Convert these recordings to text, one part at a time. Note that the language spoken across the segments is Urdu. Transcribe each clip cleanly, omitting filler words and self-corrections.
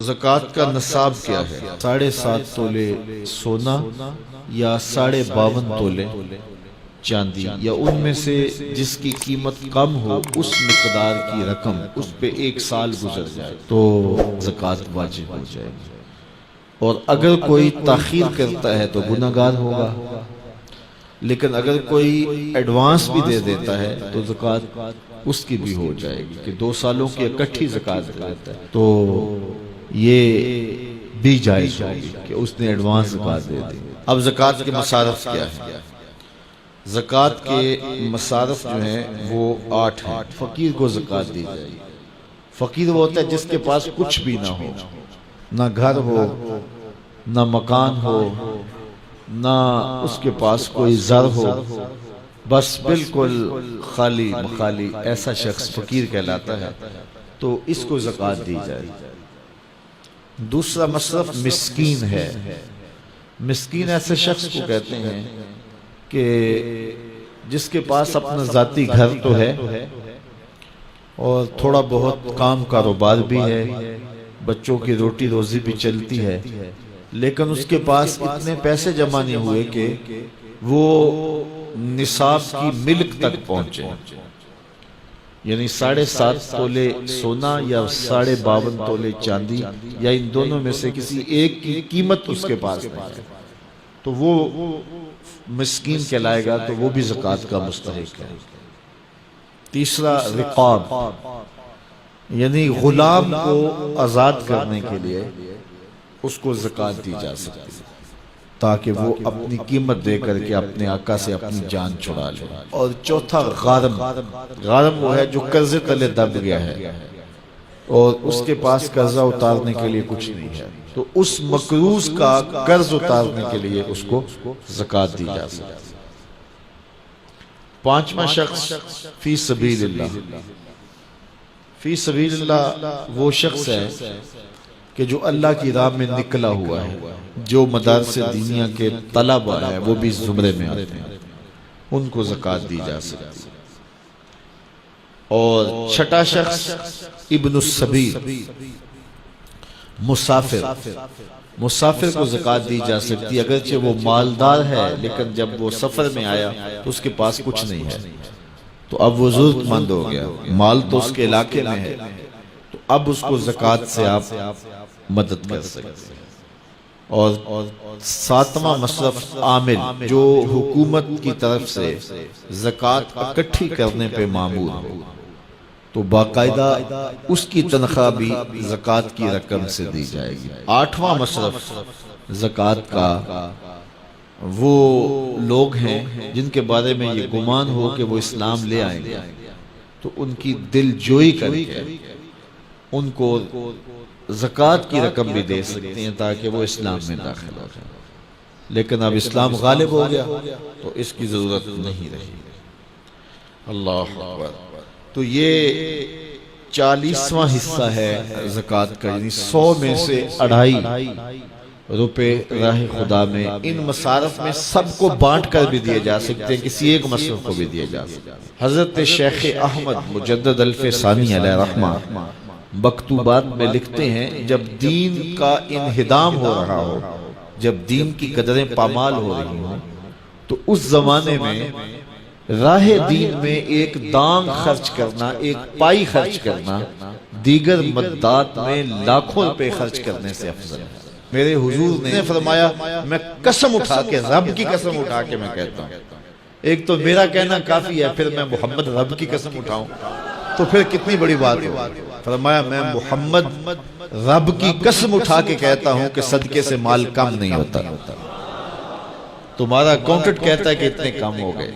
زکوٰۃ کا نصاب کیا ہے؟ 7.5 تولے سونا یا 52.5 تولے چاندی، یا ان میں سے جس کی قیمت کم ہو اس مقدار کی رقم اس پہ 1 سال گزر جائے تو زکوٰۃ واجب ہو جائے گی، اور اگر کوئی تاخیر کرتا ہے تو گنہگار ہوگا، لیکن اگر کوئی ایڈوانس بھی دے دیتا ہے تو زکوٰۃ اس کی بھی ہو جائے گی کہ 2 سالوں کی اکٹھی زکوٰۃ دے دیتا ہے تو یہ بھی جائز ہوگی کہ اس نے ایڈوانس زکوٰۃ دے دی۔ اب زکوٰۃ کے مصارف کیا ہے؟ زکوٰۃ کے مصارف جو ہیں وہ 8 ہیں۔ فقیر کو زکوٰۃ دی جائے گی۔ فقیر وہ ہوتا ہے جس کے پاس کچھ بھی نہ ہو، نہ گھر ہو، نہ مکان ہو، نہ اس کے پاس کوئی زر ہو، بس بالکل خالی مخالی، ایسا شخص فقیر کہلاتا ہے، تو اس کو زکوٰۃ دی جائے۔ دوسرا مصرف مسکین ہے۔ مسکین ایسے شخص کو کہتے ہیں کہ جس کے پاس اپنا ذاتی گھر تو ہے اور تھوڑا بہت کام کاروبار بھی ہے، بچوں کی روٹی روزی بھی چلتی ہے، لیکن اس کے پاس اتنے پیسے جمع نہیں ہوئے کہ وہ نصاب کی ملک تک پہنچے، یعنی 7.5 تولے سونا یا 52.5 تولے چاندی، یا ان دونوں میں سے کسی ایک کی قیمت اس کے پاس نہیں ہے، تو وہ مسکین کہلائے گا، تو وہ بھی زکوٰۃ کا مستحق ہے۔ تیسرا رقاب، یعنی غلام کو آزاد کرنے کے لیے اس کو زکوٰۃ دی جا سکتی ہے تاکہ وہ اپنی قیمت دے کر کے اپنے آقا سے اپنی جان چھڑا لے۔ اور چوتھا غارم۔ غارم وہ ہے جو قرضے تلے دب گیا ہے اور اس کے پاس قرضہ اتارنے کے لیے کچھ نہیں ہے، تو اس مقروض کا قرض اتارنے کے لیے اس کو زکوٰۃ دی جا سکتی ہے۔ 5واں شخص فی سبیل اللہ۔ فی سبیل اللہ وہ شخص ہے کہ جو اللہ کی راہ میں نکلا ہوا ہے، جو مدارس دینیہ کے طلبہ ہیں وہ بھی زمرے میں آتے ہیں، ان کو زکوٰۃ دی جا سکتی ہے۔ اور 6واں شخص ابن السبیل، مسافر۔ مسافر کو زکوٰۃ دی جا سکتی ہے، اگرچہ وہ مالدار ہے لیکن جب وہ سفر میں آیا تو اس کے پاس کچھ نہیں ہے، تو اب وہ ضرورت مند ہو گیا، مال تو اس کے علاقے میں ہے، تو اب اس کو زکوٰۃ سے آپ مدد کر سکتے ہیں۔ اور 7واں مصرف عامل، جو حکومت کی طرف سے زکوٰۃ اکٹھی کرنے پہ مامور ہو، تو باقاعدہ اس کی تنخواہ بھی زکوٰۃ کی رقم سے دی جائے گی۔ 8واں مصرف زکوٰۃ کا وہ لوگ ہیں جن کے بارے میں یہ گمان ہو کہ وہ اسلام لے آئیں گے، تو ان کی دل جوئی کر کے ان کو زکوٰۃ کی رقم بھی دے سکتے ہیں تاکہ وہ اسلام میں داخل ہو جائیں، لیکن اب اسلام غالب ہو گیا تو اس کی ضرورت نہیں رہی۔ اللہ اکبر۔ تو یہ 40واں حصہ ہے زکوٰۃ کا، یعنی 100 میں سے 2.5 روپے راہ خدا میں۔ ان مصارف میں سب کو بانٹ کر بھی دیے جا سکتے ہیں، کسی ایک مصرف کو بھی دیے جا سکتے ہیں۔ حضرت شیخ احمد مجدد الفسانی علیہ رحمہ مکتوبات میں لکھتے ہیں، جب دین کا انہدام ہو رہا ہو، جب دین کی قدریں پامال ہو رہی ہوں، تو اس زمانے میں راہ دین میں ایک دانگ خرچ کرنا، ایک پائی خرچ کرنا، دیگر مدات میں لاکھوں روپے خرچ کرنے سے افضل ہے۔ میرے حضور نے فرمایا، میں قسم اٹھا کے، رب کی قسم اٹھا کے میں کہتا ہوں، ایک تو میرا کہنا کافی ہے، پھر میں محمد رب کی قسم اٹھاؤں تو پھر کتنی بڑی بات ہو۔ فرمایا، میں محمد رب کی قسم اٹھا کے کہتا ہوں کہ صدقے سے مال کم نہیں ہوتا۔ تمہارا اکاؤنٹنٹ کہتا ہے کہ اتنے کم ہو گئے،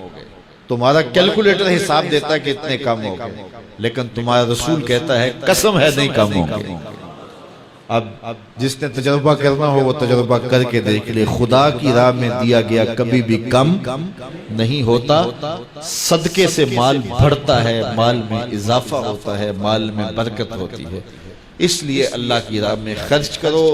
تمہارا کیلکولیٹر حساب دیتا ہے کہ اتنے کم ہو گئے، لیکن تمہارا رسول کہتا ہے قسم ہے نہیں کم ہوں گے۔ اب جس نے تجربہ کرنا ہو وہ تجربہ کر کے دیکھ لے، خدا کی راہ میں دیا گیا کبھی بھی کم نہیں ہوتا، صدقے سے مال بڑھتا ہے، مال میں اضافہ ہوتا ہے، مال میں برکت ہوتی ہے، اس لیے اللہ کی راہ میں خرچ کرو۔